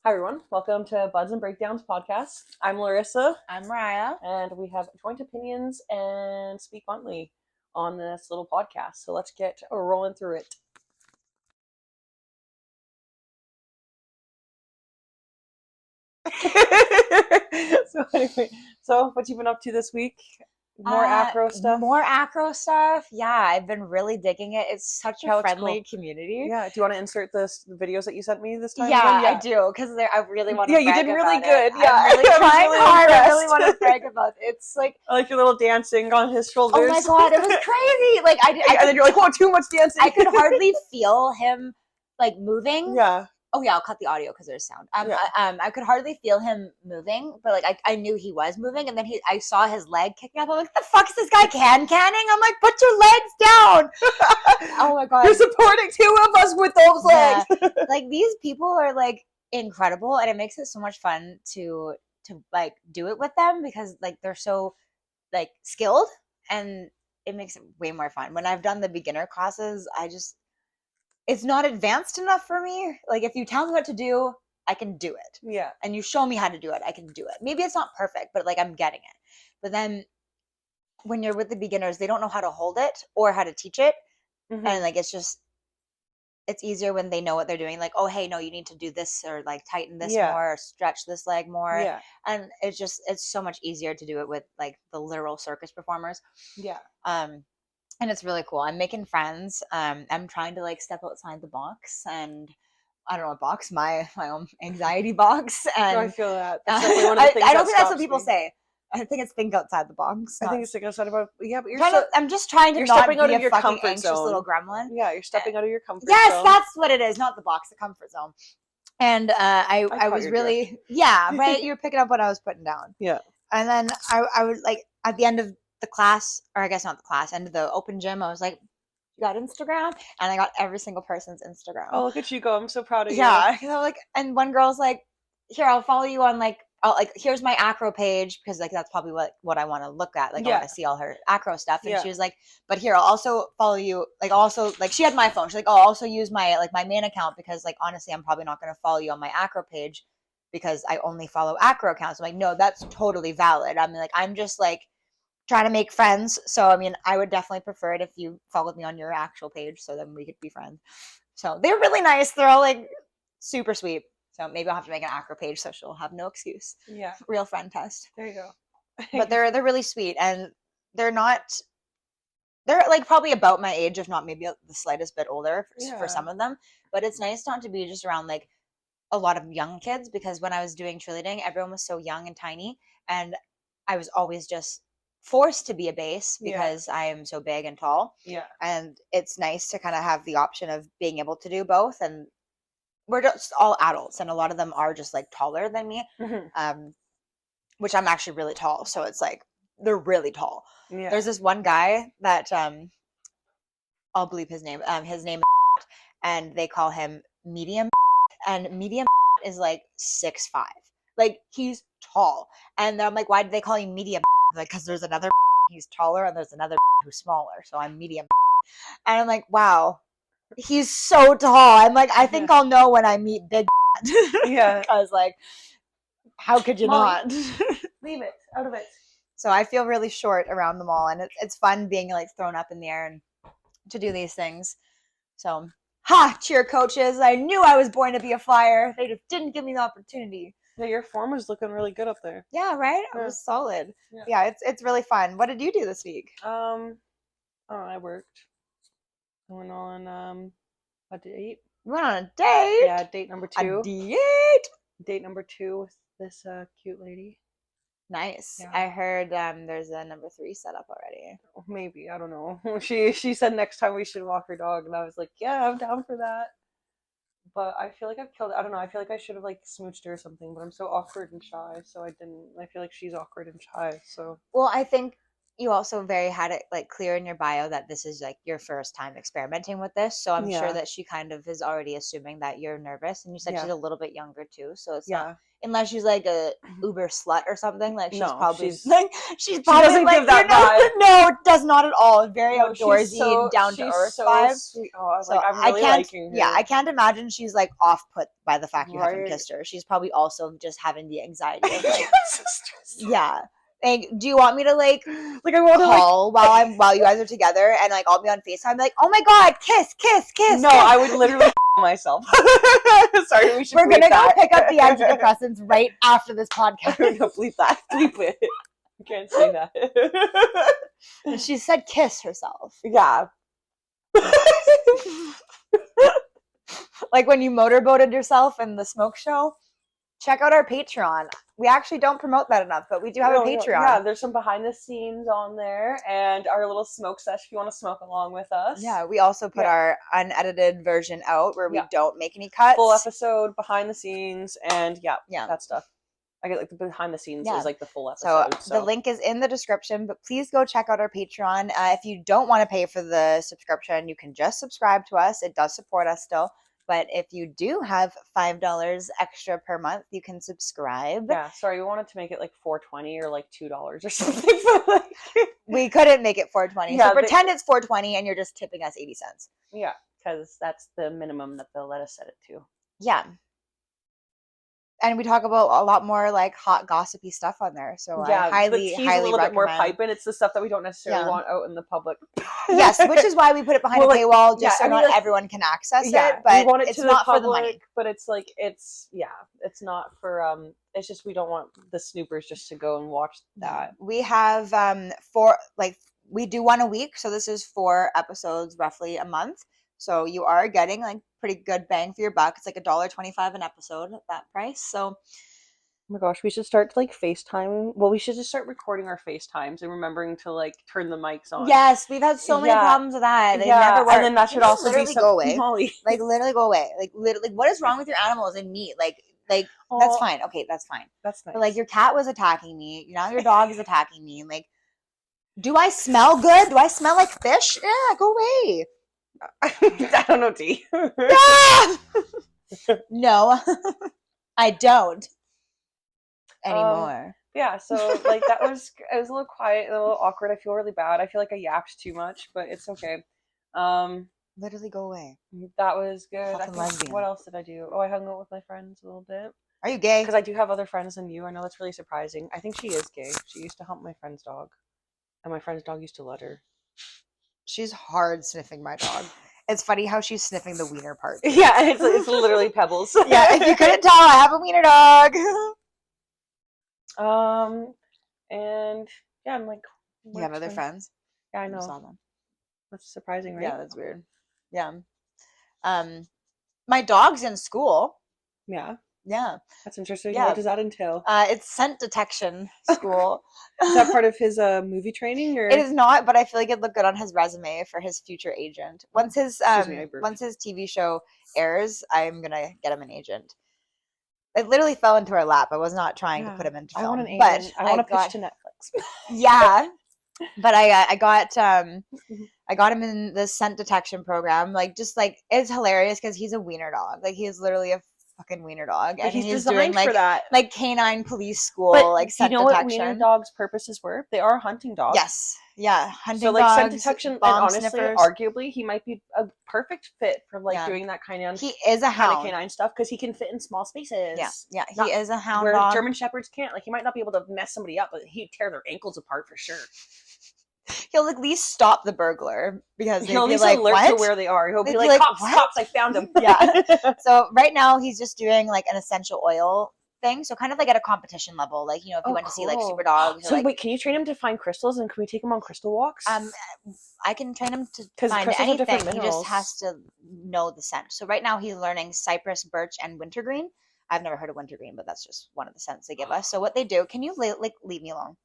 Hi everyone, welcome to Buds and Breakdowns podcast. I'm Larissa, I'm Mariah. and we have joint opinions and speak bluntly on this little podcast. So let's get rolling through it. So what you been up to this week? More acro stuff? More acro stuff. Yeah, I've been really digging it. It's such a friendly community. Yeah. Do you want to insert the videos that you sent me this time? Yeah, I do, because I really want to. Yeah, you did really good. Yeah, I'm really trying hard. I really want to brag about it. It's like I like your little dancing on his shoulders. Oh my god, it was crazy! Like and then you're like, "Whoa, too much dancing!" I could hardly feel him like moving. Yeah. Oh yeah, I'll cut the audio because there's sound. I could hardly feel him moving, but like I knew he was moving, and then I saw his leg kicking up. I'm like, "The fuck is this guy canning?" I'm like, "Put your legs down!" Oh my god, you're supporting two of us with those legs. Like these people are like incredible, and it makes it so much fun to like do it with them because like they're so like skilled, and it makes it way more fun. When I've done the beginner classes, it's not advanced enough for me. Like if you tell me what to do, I can do it. Yeah. And you show me how to do it, I can do it. Maybe it's not perfect, but like I'm getting it. But then when you're with the beginners, they don't know how to hold it or how to teach it. Mm-hmm. And like it's easier when they know what they're doing. Like, oh hey, no, you need to do this or like tighten this more or stretch this leg more. Yeah. And it's so much easier to do it with like the literal circus performers. Yeah. And it's really cool. I'm making friends. I'm trying to like step outside the box, and I don't know what box, my own anxiety box. And I feel that. That's definitely one of the things I don't think that's what people say. I think it's think outside the box. I think it's think outside about. Yeah, but I'm just trying to you're not stepping be out of a your fucking comfort anxious zone. Little gremlin. Yeah, you're stepping out of your comfort zone. Yes, that's what it is. Not the box, the comfort zone. And I was really right. You were picking up what I was putting down. Yeah. And then I would like at the end of the class, or I guess not the class, end of the open gym, I was like, "You got Instagram?" And I got every single person's Instagram. Oh, look at you go! I'm so proud of you. Yeah, like, and one girl's like, "Here, I'll follow you on like, here's my acro page because like that's probably what I want to look at. Like I want to see all her acro stuff." And she was like, "But here, I'll also follow you. Like also like she had my phone. She's like, oh, I'll also use my main account because like honestly, I'm probably not going to follow you on my acro page because I only follow acro accounts." I'm like, "No, that's totally valid. I mean, like I'm just like trying to make friends. So I mean, I would definitely prefer it if you followed me on your actual page, so then we could be friends." So they're really nice. They're all like super sweet. So maybe I'll have to make an acro page so she'll have no excuse. Yeah. Real friend test. There you go. But they're really sweet, and they're like probably about my age, if not maybe the slightest bit older for some of them. But it's nice not to be just around like a lot of young kids, because when I was doing cheerleading, everyone was so young and tiny, and I was always just forced to be a base because I am so big and tall. Yeah. And it's nice to kind of have the option of being able to do both. And we're just all adults, and a lot of them are just like taller than me, which I'm actually really tall. So it's like they're really tall. Yeah. There's this one guy that I'll bleep his name. His name is and they call him medium, and medium is like 6'5". Like he's tall, and I'm like, why do they call you medium? Like, because there's another who's taller and there's another who's smaller, so I'm medium. And I'm like, wow, he's so tall. I'm like, I think I'll know when I meet big. Yeah, because like, how could you not leave it out of it? So I feel really short around them all, and it's fun being like thrown up in the air and to do these things. So, cheer coaches! I knew I was born to be a flyer. They just didn't give me the opportunity. Yeah, your form was looking really good up there. Yeah, right? It was solid. Yeah, it's really fun. What did you do this week? I worked. I went on a date. You went on a date? Yeah, date number 2. A date? Date number 2 with this cute lady. Nice. Yeah. I heard there's a number 3 set up already. Maybe, I don't know. She said next time we should walk her dog, and I was like, yeah, I'm down for that. But I feel like I've killed it. I don't know. I feel like I should have like smooched her or something, but I'm so awkward and shy, so I didn't. I feel like she's awkward and shy, so. Well, I think you also had it like clear in your bio that this is like your first time experimenting with this. So I'm sure Yeah. that she kind of is already assuming that you're nervous. And you said Yeah. she's a little bit younger too. So it's not, Yeah. unless she's like a uber slut or something, like she's No, probably she's- like she's She probably doesn't like give that vibe. No, it does not at all. Very No, she's outdoorsy, so- down to she's earth so vibe. sweet. Oh, I was So like, I'm really liking her. Yeah, I can't imagine she's like off put by the fact you haven't Right. kissed her. She's probably also just having the anxiety of like, So stressed. yeah. Like, do you want me to like Like I want to call while you guys are together and like I'll be on FaceTime like, oh my god, kiss. No, I would literally myself. Sorry, we should. We're gonna that. go pick up the antidepressants right after this podcast. No, bleep that. Bleep it. You can't say that. And she said kiss herself. Yeah. Like when you motorboated yourself in the smoke show. Check out our Patreon. We actually don't promote that enough, but we do have a Patreon. Yeah, there's some behind the scenes on there and our little smoke sesh if you want to smoke along with us. Yeah, we also put our unedited version out where we Yeah. don't make any cuts. Full episode, behind the scenes, and yeah, Yeah. that stuff. I get like the behind the scenes Yeah. is like the full So episode. the link is in the description, but please go check out our Patreon. If you don't want to pay for the subscription, you can just subscribe to us. It does support us still. But if you do have $5 extra per month, you can subscribe. Yeah, sorry, we wanted to make it like $4.20 or like $2 or something. But like, We couldn't make it $4.20. Yeah, so pretend it's $4.20 and you're just tipping us 80 cents. yeah, because that's the minimum that they'll let us set it to. Yeah. And we talk about a lot more like hot gossipy stuff on there. So Yeah, I highly, the tea's highly a little bit more recommend. piping. It's the stuff that we don't necessarily Yeah. want out in the public. Yes, which is why we put it behind Well, a like, paywall, just yeah, so I mean, not like, everyone can access Yeah, it. But we want it it's to not the for the money. public, but it's like it's not for it's just we don't want the snoopers just to go and watch that. We have we do one a week, so this is 4 episodes roughly a month. So you are getting like pretty good bang for your buck. It's like $1.25 an episode at that price. So Oh my gosh, we should start to like FaceTime. Well, we should just start recording our FaceTimes and remembering to like turn the mics on. yes, we've had so many Yeah. problems with that. They never work. and then that should They just also be literally some go away. Molly. Like literally go away. Like literally, what is wrong with your animals and meat? Like that's Aw, fine. Okay, that's fine. That's nice. But like your cat was attacking me. Now your dog is attacking me. Like, do I smell good? Do I smell like fish? Yeah, go away. I don't know, D. Ah! No, I don't anymore. Yeah, so like that was it was a little quiet, a little awkward. I feel really bad. I feel like I yapped too much, but it's okay. Literally go away. That was good. I Fucking think, lesbian. what else did I do? Oh, I hung out with my friends a little bit Are you gay? because I do have other friends than you. I know that's really surprising. I think she is gay. She used to hump my friend's dog, and my friend's dog used to let her. She's hard sniffing my dog. It's funny how she's sniffing the wiener part. Yeah, it's literally pebbles. Yeah, if you couldn't tell, I have a wiener dog. And yeah, I'm like, You have other friends? Yeah, I I know. saw them. That's surprising, right? Yeah, that's weird. Yeah. My dog's in school. Yeah, Yeah. that's interesting. Yeah. What does that entail? It's scent detection school. Is that part of his movie training, or It is not, but I feel like it'd look good on his resume for his future agent. Once his Excuse me, I burped. once his TV show airs, I'm gonna get him an agent. It literally fell into our lap. I was not trying to Yeah. put him into I film, want an but agent. I want to pitch got, to Netflix. yeah. But I got him in the scent detection program. Like just like it's hilarious because he's a wiener dog. Like he is literally a fucking wiener dog, But and he's he's designed doing for that. like canine police school, But like do you scent know what detection. wiener dogs' purposes were? They are hunting dogs. Yes, yeah, hunting So like dogs, scent detection, and bomb honestly, sniffers. arguably, he might be a perfect fit for like Yeah. doing that kind of He is a hound. canine stuff because he can fit in small spaces. Yeah, Not he is a hound where dog. German shepherds can't. Like he might not be able to mess somebody up, but he'd tear their ankles apart for sure. He'll at least stop the burglar because He'll at they'll be least like, alert "What?" to where they are. He'll They'd be be like, like, "Cops, "What?" cops! I found him." Yeah. So right now he's just doing like an essential oil thing. So kind of like at a competition level, like if you Oh, went to see like cool. super dogs. So or, like, wait, can you train him to find crystals, and can we take him on crystal walks? I can train him to 'Cause find crystals are anything. different He just minerals. has to know the scent. So right now he's learning cypress, birch, and wintergreen. I've never heard of wintergreen, but that's just one of the scents they give us. So what they do? Can you like leave me alone,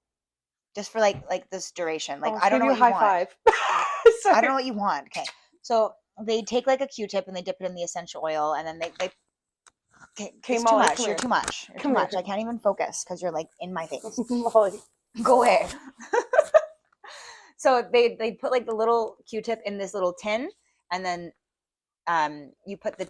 just for like this duration? Like I'll I don't give know you what a you high want. five. I don't know what you want. Okay, so they take like a Q-tip and they dip it in the essential oil, and then they. Okay, Okay, it's Molly, too much. come You're here. too much. You're Come too here. much. I can't even focus because you're like in my face. Molly. Go away. So they put like the little Q-tip in this little tin, and then you put the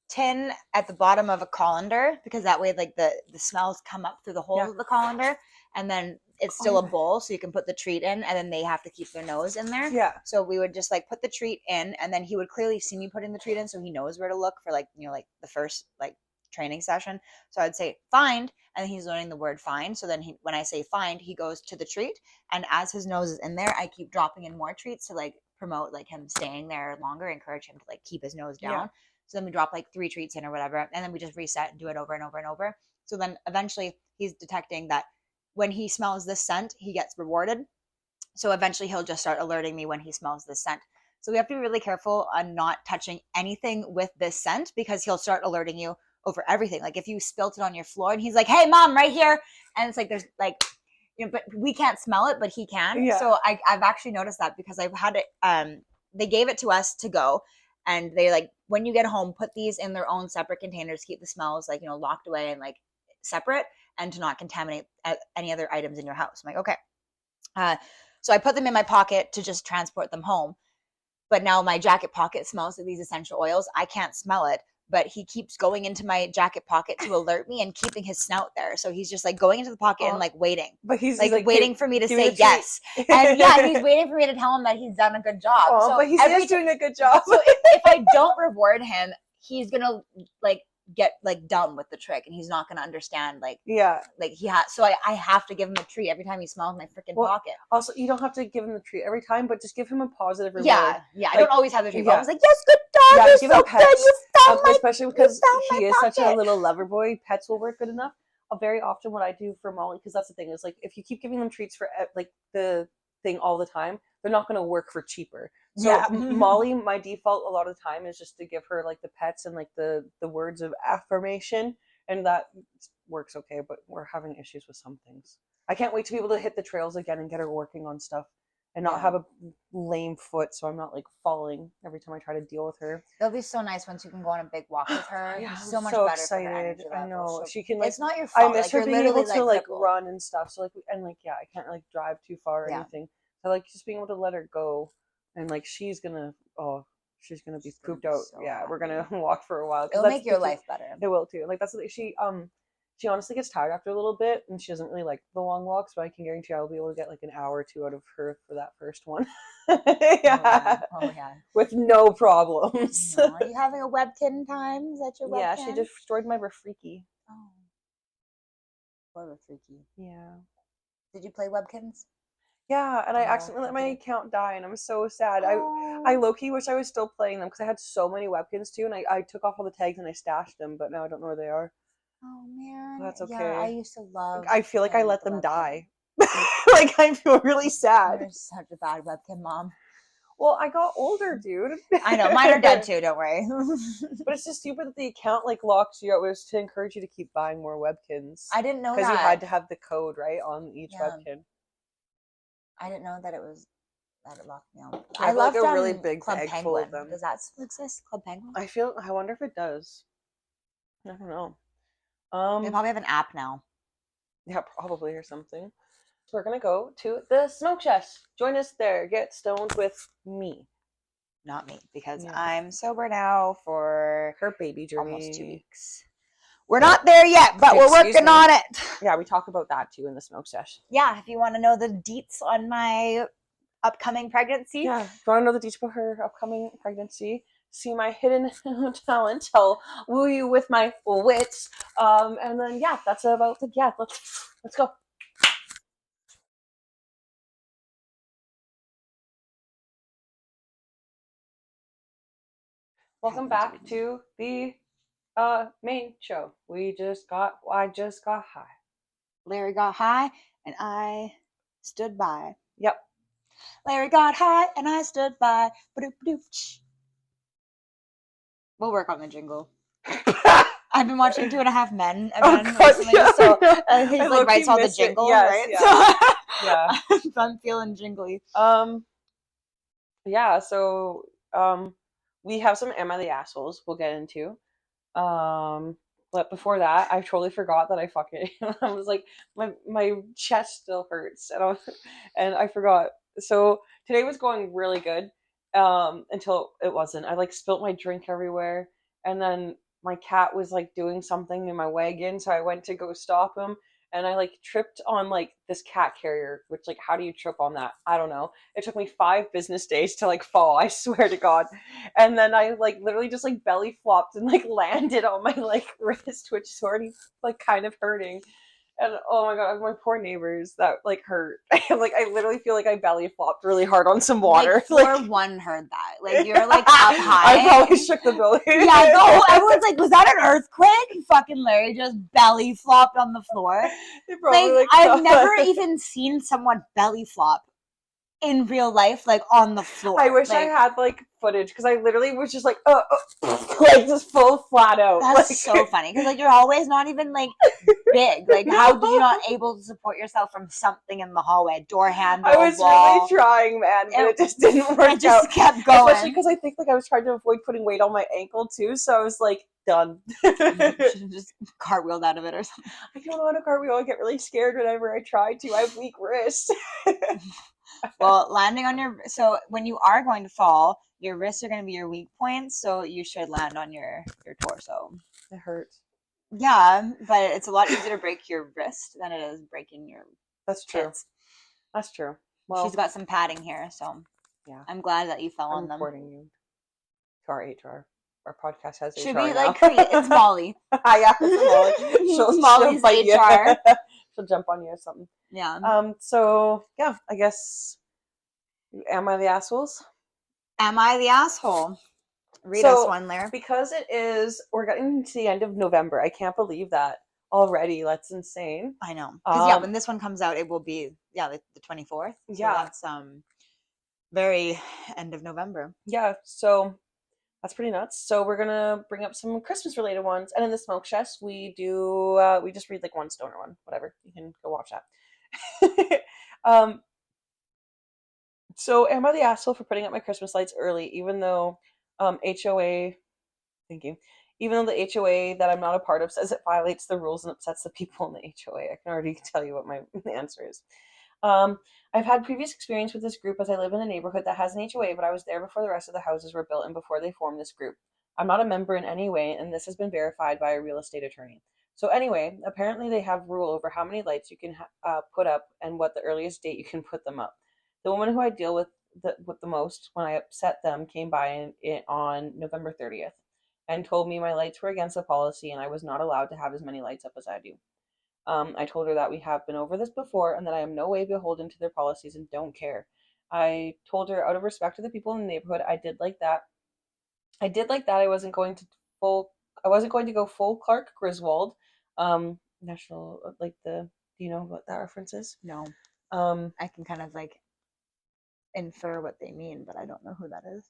tin at the bottom of a colander, because that way like the smells come up through the holes of the colander, and then it's still a bowl, so you can put the treat in, and then they have to keep their nose in there. Yeah. So we would just like put the treat in, and then he would clearly see me putting the treat in, so he knows where to look for, like, you know, like the first like training session. So I'd say find, and he's learning the word find. So then when I say find, he goes to the treat, and as his nose is in there, I keep dropping in more treats to like promote like him staying there longer, encourage him to like keep his nose down. Yeah. So then we drop like 3 treats in or whatever, and then we just reset and do it over and over and over. So then eventually he's detecting that when he smells this scent, he gets rewarded. So eventually he'll just start alerting me when he smells this scent. So we have to be really careful on not touching anything with this scent, because he'll start alerting you over everything. Like if you spilt it on your floor and he's like, hey mom, right here. And it's like, there's like, you know, but we can't smell it, but he can. Yeah. So I've actually noticed that, because I've had it, they gave it to us to go, and they like, when you get home, put these in their own separate containers, keep the smells like, you know, locked away and like separate, and to not contaminate any other items in your house. I'm like, okay. So I put them in my pocket to just transport them home. But now my jacket pocket smells of these essential oils. I can't smell it, but he keeps going into my jacket pocket to alert me and keeping his snout there. So he's just like going into the pocket and like waiting. But he's like waiting for me to say yes. And yeah, he's waiting for me to tell him that he's done a good job. So but he's doing a good job. So if I don't reward him, he's going to like get like dumb with the trick, and he's not going to understand like he has. So I have to give him a treat every time he smells my freaking pocket. Also, you don't have to give him the treat every time, but just give him a positive reward. Yeah like, I don't always have the treat, but I was like, yes, good dog, you're so good, you found my, especially because he is such a little lover boy. Pets will work good enough. Very often what I do for Molly, because that's the thing, is like if you keep giving them treats for like the thing all the time, they're not going to work for cheaper. So Molly, my default a lot of the time is just to give her like the pets and like the words of affirmation, and that works okay, but we're having issues with some things. I can't wait to be able to hit the trails again and get her working on stuff and not have a lame foot, so I'm not like falling every time I try to deal with her. It'll be so nice once you can go on a big walk with her. Yeah, so much so better excited. For her energy level. I know. So she can like, it's not your fault. I miss her being able to like crippled. run and stuff. So like, and like, I can't like drive too far or anything. So like just being able to let her go, and like she's gonna be pooped out. So happy. We're gonna walk for a while. It'll make your life better. It will too. Like that's the thing. She honestly gets tired after a little bit, and she doesn't really like the long walks, but I can guarantee I'll be able to get like an hour or 2 out of her for that first one. Oh yeah. With no problems. Are you having a webkin time? Is that your webkin? Yeah, she destroyed my Rafriki. Oh. Poor Rafriki. Yeah. Did you play webkins? Yeah, and I accidentally let my account die, and I'm so sad. I low-key wish I was still playing them, because I had so many webkins too, and I took off all the tags and I stashed them, but now I don't know where they are. Oh man, that's okay. Yeah, I used to love. I feel like I let them die. Like I feel really sad. You're such a bad webkin mom. Well, I got older, dude. I know, mine are dead too. Don't worry. But it's just stupid that the account like locks you out. It was to encourage you to keep buying more webkins. I didn't know that, because you had to have the code right on each webkin. I didn't know that it locked me out. I love like a really big Club bag Penguin. Full of them. Does that still exist, Club Penguin? I wonder if it does. I don't know. They probably have an app now. Yeah, probably, or something. So we're gonna go to the smoke chest. Join us there. Get stoned with me. Not me, because I'm sober now for her baby journey. Almost 2 weeks. We're not there yet, but we're working on it. Yeah, we talk about that too in the smoke session. Yeah, if you want to know the deets on my upcoming pregnancy. Yeah, if you want to know the deets about her upcoming pregnancy, see my hidden talent. I'll woo you with my wits. And then that's about it. Yeah, let's go. Welcome back to the main show. I just got high. Larry got high and I stood by. Yep. Larry got high and I stood by. We'll work on the jingle. I've been watching 2.5 Men again recently, so he like writes all the jingles, right? Yeah. So I'm feeling jingly. Yeah. So we have some Am I the Assholes we'll get into. But before that, I totally forgot that I was like, my chest still hurts, and I forgot So today was going really good, until it wasn't. I like spilt my drink everywhere, and then my cat was like doing something in my wagon, so I went to go stop him, and I like tripped on like this cat carrier, which like how do you trip on that? I don't know. It took me 5 business days to like fall, I swear to God. And then I like literally just like belly flopped and like landed on my like wrist, which is already like kind of hurting. And oh my god, my poor neighbors, that like hurt. Like I literally feel like I belly flopped really hard on some water. Like floor one heard that. Like you're like up high. I probably shook the building. Yeah, no, everyone's like, was that an earthquake? Fucking Larry just belly flopped on the floor. Like I've never even seen someone belly flop in real life, like on the floor. I wish I had like footage because I literally was just like, like just full flat out. That's like, so funny because like your hallway is not even like big. Like how did you not able to support yourself from something in the hallway? Door handle, I was wall. really trying, man, but it just didn't work. It just kept going. Especially because I think like I was trying to avoid putting weight on my ankle too, so I was like done. Just cartwheeled out of it or something. I don't know how to cartwheel. I get really scared whenever I try to. I have weak wrists. Well, landing on so when you are going to fall, your wrists are going to be your weak points, so you should land on your torso. It hurts. Yeah, but it's a lot easier to break your wrist than it is breaking your That's true. tits. That's true. Well, she's got some padding here, so yeah, I'm glad that you fell I'm on them. reporting you to our HR. Our podcast has Should HR be now. like it's Molly. Yeah, it's Molly. Molly's HR. She'll jump on you or something. Yeah. So yeah, I guess. Am I the assholes? Am I the asshole? Read us one, Larry. Because we're getting to the end of November. I can't believe that already. That's insane. I know. Because when this one comes out, it will be the 24th. So yeah, that's very end of November. Yeah, so that's pretty nuts. So we're gonna bring up some Christmas related ones, and in the smoke chest we do we just read like one stoner one, whatever. You can go watch that. So am I the asshole for putting up my Christmas lights early, even though HOA, thank you, even though the HOA that I'm not a part of says it violates the rules and upsets the people in the HOA? I can already tell you what my answer is. I've had previous experience with this group as I live in a neighborhood that has an HOA, but I was there before the rest of the houses were built and before they formed this group. I'm not a member in any way, and this has been verified by a real estate attorney. So anyway, apparently they have rule over how many lights you can put up and what the earliest date you can put them up. The woman who I deal with the most when I upset them came by on November 30th and told me my lights were against the policy and I was not allowed to have as many lights up as I do. I told her that we have been over this before and that I am no way beholden to their policies and don't care. I told her out of respect to the people in the neighborhood, I did like that. I wasn't going to go full Clark Griswold. National like do you know what that reference is? No. I can kind of like infer what they mean, but I don't know who that is.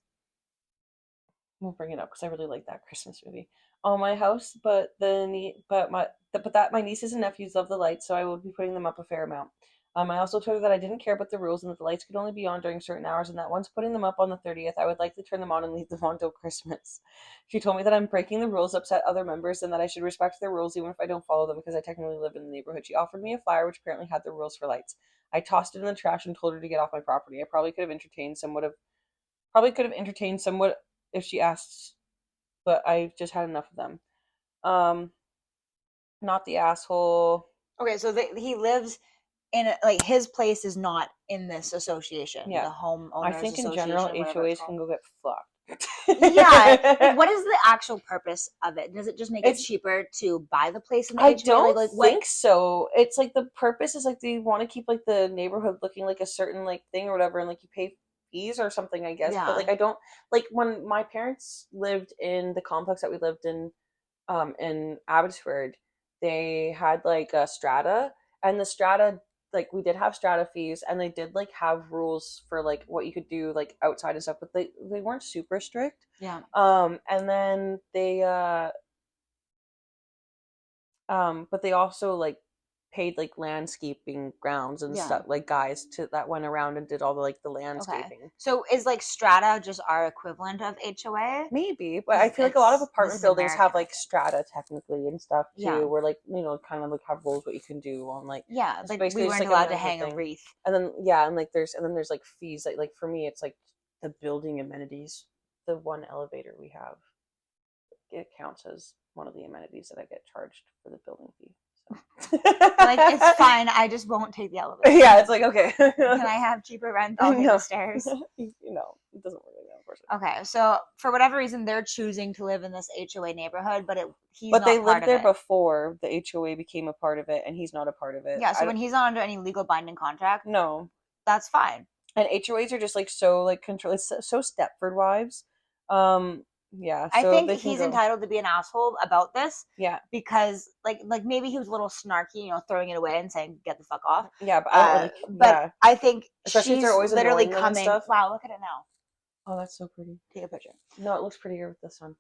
We'll bring it up because I really like that Christmas movie. On my house, but that my nieces and nephews love the lights, so I will be putting them up a fair amount. I also told her that I didn't care about the rules and that the lights could only be on during certain hours, and that once putting them up on the 30th, I would like to turn them on and leave them on till Christmas. She told me that I'm breaking the rules, upset other members, and that I should respect their rules even if I don't follow them because I technically live in the neighborhood. She offered me a flyer which apparently had the rules for lights. I tossed it in the trash and told her to get off my property. I probably could have entertained somewhat if she asked, but I just had enough of them. Not the asshole. Okay, so he lives in his place is not in this association. Yeah, the homeowners. I think in general HOAs can go get fucked. Yeah, what is the actual purpose of it? Does it just make it cheaper to buy the place in the HOA? I don't think so. It's like the purpose is like they want to keep like the neighborhood looking like a certain like thing or whatever, and like you pay fees or something, I guess. Yeah. But like I don't like when my parents lived in the complex that we lived in Abbotsford, they had like a strata, and the strata, like we did have strata fees, and they did like have rules for like what you could do like outside and stuff, but they weren't super strict. Yeah. And then they but they also like paid like landscaping grounds and Yeah. stuff, like guys that went around and did all the like the landscaping. So is like strata just our equivalent of HOA? Maybe, but I feel like a lot of This apartment is buildings have American, I like think. strata technically and stuff too, Yeah. where like, you know, kind of like have rules what you can do on like, Yeah, it's like basically we just weren't like a allowed to management hang a thing. wreath. And then yeah, and then there's like fees like for me it's like the building amenities. The one elevator we have, it counts as one of the amenities that I get charged for the building fee. So. Like, it's fine. I just won't take the elevator. Yeah, it's like, okay. Can I have cheaper rent? I'll take No. the stairs. No, it doesn't work like that, unfortunately. Okay, so for whatever reason, they're choosing to live in this HOA neighborhood, but he's But not they part lived of there it. before the HOA became a part of it, and he's not a part of it. Yeah, so when he's not under any legal binding contract, No. that's fine. And HOAs are just like so like control. It's so Stepford wives. Yeah. I So think they can he's go. entitled to be an asshole about this. Yeah. Because like maybe he was a little snarky, you know, throwing it away and saying "get the fuck off." Yeah, but I don't really. But Yeah. I think Especially if she's they're always literally annoying them and coming. stuff. Wow, look at it now. Oh, that's so pretty. Take a picture. No, it looks prettier with this one.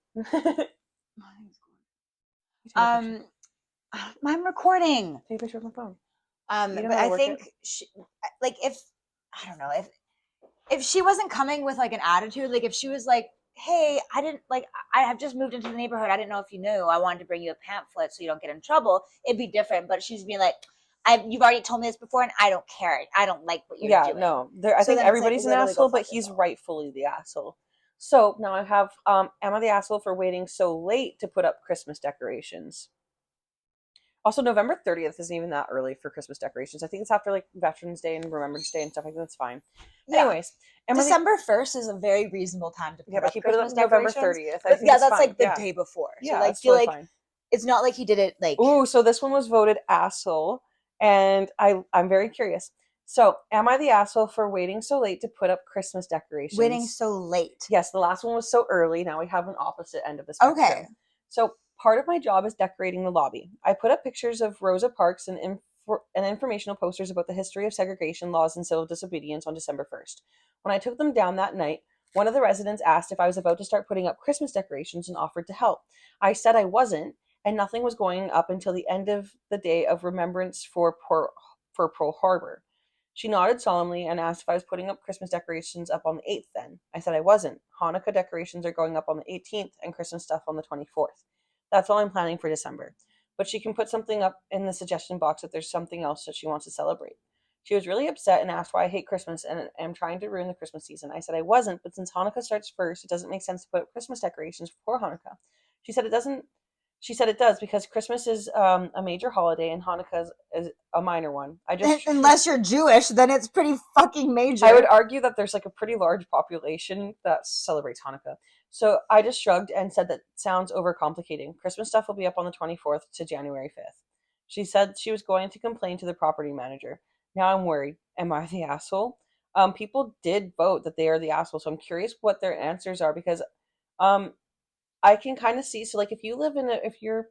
I'm recording. Take a picture with my phone. But I think she, like, if I don't know, if she wasn't coming with like an attitude, like if she was like, hey, I have just moved into the neighborhood, I didn't know if you knew, I wanted to bring you a pamphlet so you don't get in trouble, it'd be different. But she's being like, you've already told me this before and I don't care, I don't like what you're doing. No, I think everybody's an asshole, but he's rightfully the asshole. So now I have am I the asshole for waiting so late to put up Christmas decorations? Also, November 30th isn't even that early for Christmas decorations. I think it's after like Veterans Day and Remembrance Day and stuff like that. That's fine. Yeah. Anyways, December 1st is a very reasonable time to put up Christmas November decorations. 30th. Yeah, that's like the day before. So I feel like it's not like he did it like. Ooh, so this one was voted asshole, and I'm very curious. So, am I the asshole for waiting so late to put up Christmas decorations? Waiting so late. Yes, the last one was so early. Now we have an opposite end of the spectrum. Okay. So, part of my job is decorating the lobby. I put up pictures of Rosa Parks and informational posters about the history of segregation laws and civil disobedience on December 1st. When I took them down that night, one of the residents asked if I was about to start putting up Christmas decorations and offered to help. I said I wasn't, and nothing was going up until the end of the day of remembrance for Pearl Harbor. She nodded solemnly and asked if I was putting up Christmas decorations up on the 8th then. I said I wasn't. Hanukkah decorations are going up on the 18th and Christmas stuff on the 24th. That's all I'm planning for December. But she can put something up in the suggestion box if there's something else that she wants to celebrate. She was really upset and asked why I hate Christmas and am trying to ruin the Christmas season. I said I wasn't, but since Hanukkah starts first, it doesn't make sense to put up Christmas decorations before Hanukkah. She said it doesn't. She said it does because Christmas is a major holiday and Hanukkah is a minor one. Unless you're Jewish, then it's pretty fucking major. I would argue that there's like a pretty large population that celebrates Hanukkah. So I just shrugged and said that sounds overcomplicating. Christmas stuff will be up on the 24th to January 5th. She said she was going to complain to the property manager. Now I'm worried. Am I the asshole? People did vote that they are the asshole, so I'm curious what their answers are because I can kind of see, so like if you're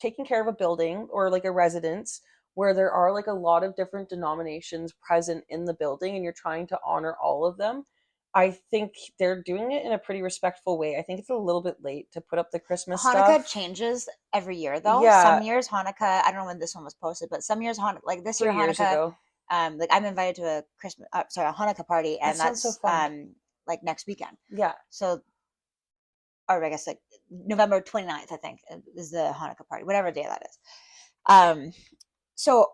taking care of a building or like a residence where there are like a lot of different denominations present in the building and you're trying to honor all of them, I think they're doing it in a pretty respectful way. I think it's a little bit late to put up the Christmas Hanukkah stuff. Changes every year though. Yeah. Some years Hanukkah, I don't know when this one was posted, but some years like this year Hanukkah, like I'm invited to a Hanukkah party, and that's so fun. Like next weekend. Yeah. So, or I guess like November 29th, I think is the Hanukkah party, whatever day that is. So,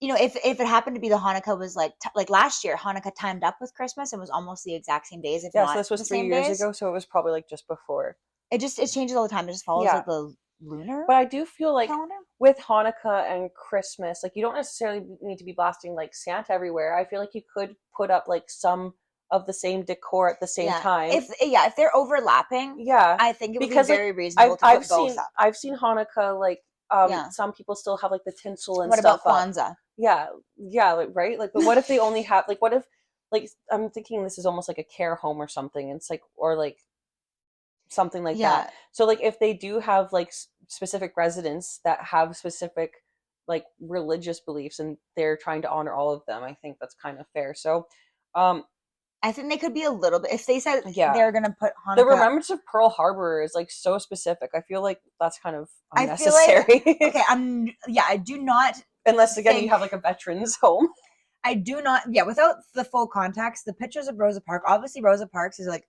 you know, if it happened to be the Hanukkah was like last year, Hanukkah timed up with Christmas and was almost the exact same days. If not, so this was 3 years ago, so it was probably like just before. It changes all the time. It just follows like the lunar. But I do feel like calendar? With Hanukkah and Christmas, like you don't necessarily need to be blasting like Santa everywhere. I feel like you could put up like some of the same decor at the same time. If they're overlapping, I think it would be very reasonable to put both up. I've seen Hanukkah like some people still have like the tinsel and what stuff. What about Kwanzaa? Up. Yeah, like, right? Like, but what if they only have like? What if like I'm thinking this is almost like a care home or something? It's like or like something like that. So like if they do have like specific residents that have specific like religious beliefs and they're trying to honor all of them, I think that's kind of fair. So I think they could be a little bit, if they said they're going to put Hanukkah. The remembrance of Pearl Harbor is like so specific. I feel like that's kind of unnecessary. I feel like, okay, I do not Unless, again, you think- have like a veterans home. I do not, without the full context, the pictures of Rosa Parks, obviously Rosa Parks is like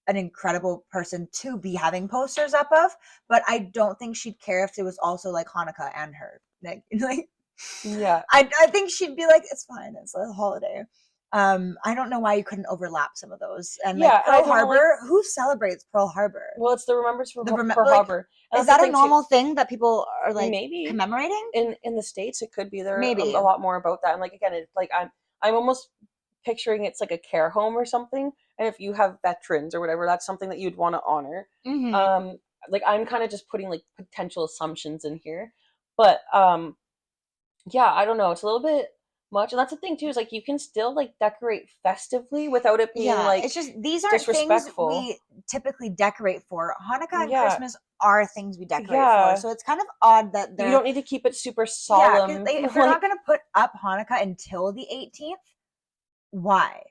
an incredible person to be having posters up of, but I don't think she'd care if it was also like Hanukkah and her. Like Yeah. I think she'd be like, it's fine, it's a holiday. I don't know why you couldn't overlap some of those. And Yeah, like and I Pearl don't know, Harbor, who celebrates Pearl Harbor? Well, it's the Remembrance for Pearl like, Harbor. And Is that's that the a thing, too. normal thing that people are like Maybe commemorating? in the States it could be. There Maybe a lot more about that. And like, again, it's like I'm almost picturing it's like a care home or something. And if you have veterans or whatever, that's something that you'd want to honor. Mhm. Like I'm kind of just putting like potential assumptions in here. But yeah, I don't know. It's a little bit much. And that's the thing too, is like you can still like decorate festively without it being like it's just these aren't things disrespectful. we typically decorate for. Hanukkah and Yeah. Christmas are things we decorate Yeah. for, so it's kind of odd that You don't need to keep it super solemn. if they're not going to put up Hanukkah until the 18th, why?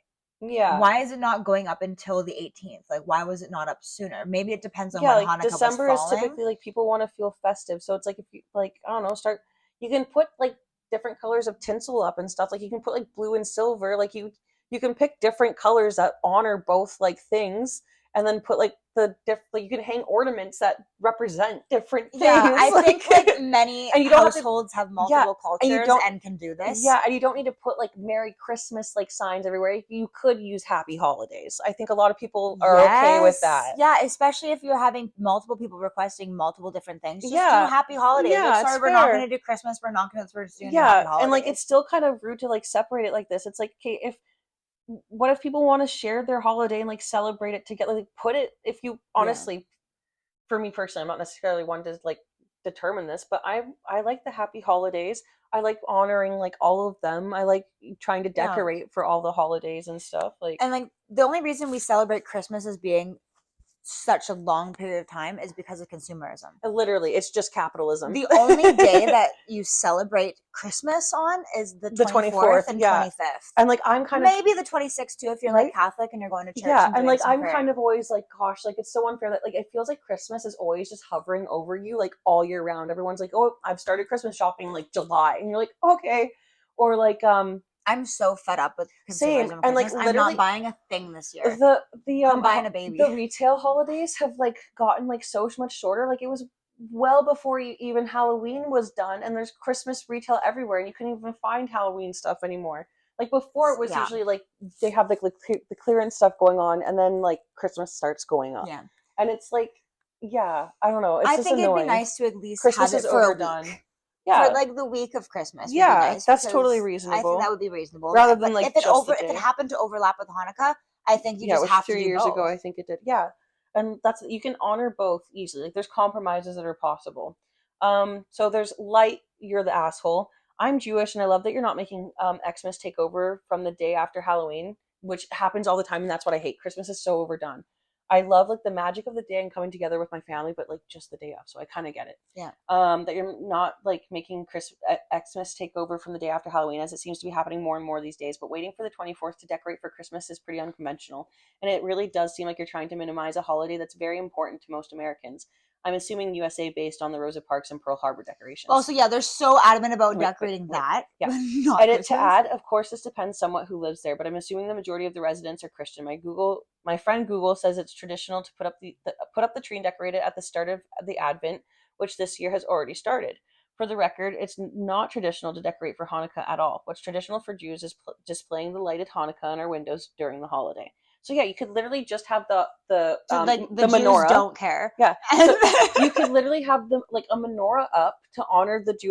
Yeah. Why is it not going up until the 18th? Like, why was it not up sooner? Maybe it depends on Yeah, when like Hanukkah December was is falling. typically like people want to feel festive. So it's like if you like, I don't know, you can put like different colors of tinsel up and stuff. Like you can put like blue and silver. Like you can pick different colors that honor both like things, and then put like like you can hang ornaments that represent different things. Yeah, I think like many and you don't have to- households have multiple cultures and can do this. Yeah, and you don't need to put like Merry Christmas like signs everywhere. You could use Happy Holidays. I think a lot of people are okay with that. Yeah, especially if you're having multiple people requesting multiple different things. Just Yeah. do Happy Holidays. Yeah, Like, sorry, it's we're not fair. going to do Christmas. We're not going to do Happy Holidays. And like it's still kind of rude to like separate it like this. It's like, okay, what if people want to share their holiday and like celebrate it together? Like put it, if you honestly, for me personally, I'm not necessarily one to like determine this, but I like the Happy Holidays. I like honoring like all of them. I like trying to decorate for all the holidays and stuff. Like, And like the only reason we celebrate Christmas as being such a long period of time is because of consumerism. literally, it's just capitalism. The only day that you celebrate Christmas on is the 24th and 25th. And like I'm kind of maybe the 26th too if you're like Catholic and you're going to church. Yeah, and like I'm prayer. kind of always like, gosh, like it's so unfair that like it feels like Christmas is always just hovering over you like all year round. Everyone's like, oh, I've started Christmas shopping like July, and you're like, okay, or like I'm so fed up with consumerism. Same, and like I'm literally not buying a thing this year. I'm buying a baby. The retail holidays have like gotten like so much shorter. Like it was well before even Halloween was done, and there's Christmas retail everywhere, and you couldn't even find Halloween stuff anymore. Like before, it was usually like they have like the clearance stuff going on, and then like Christmas starts going up. Yeah, and it's like, I don't know. It's I just think annoying. it'd be nice to at least Christmas have it is for overdone. a week. Yeah, for like the week of Christmas. Would be nice that's because totally I reasonable. think that would be reasonable. Rather than like if it just the if day. it happened to overlap with Hanukkah, I think you just which have to 3 do years both. ago I think it did. Yeah, and that's you can honor both easily. Like there's compromises that are possible. So there's light. You're the asshole. I'm Jewish, and I love that you're not making Xmas take over from the day after Halloween, which happens all the time, and that's what I hate. Christmas is so overdone. I love like the magic of the day and coming together with my family, but like just the day of. So I kind of get it. Yeah. That you're not like making Xmas take over from the day after Halloween, as it seems to be happening more and more these days. But waiting for the 24th to decorate for Christmas is pretty unconventional, and it really does seem like you're trying to minimize a holiday that's very important to most Americans. I'm assuming USA based on the Rosa Parks and Pearl Harbor decorations. Also, yeah, they're so adamant about decorating that. Yeah. Not Edit Christmas. to add, of course, this depends somewhat who lives there, but I'm assuming the majority of the residents are Christian. My friend Google says it's traditional to put up the tree and decorate it at the start of the Advent, which this year has already started. For the record, it's not traditional to decorate for Hanukkah at all. What's traditional for Jews is displaying the lighted Hanukkah on our windows during the holiday. So yeah, you could literally just have the menorah. Jews don't care. Yeah, so you could literally have like a menorah up to honor the Jewish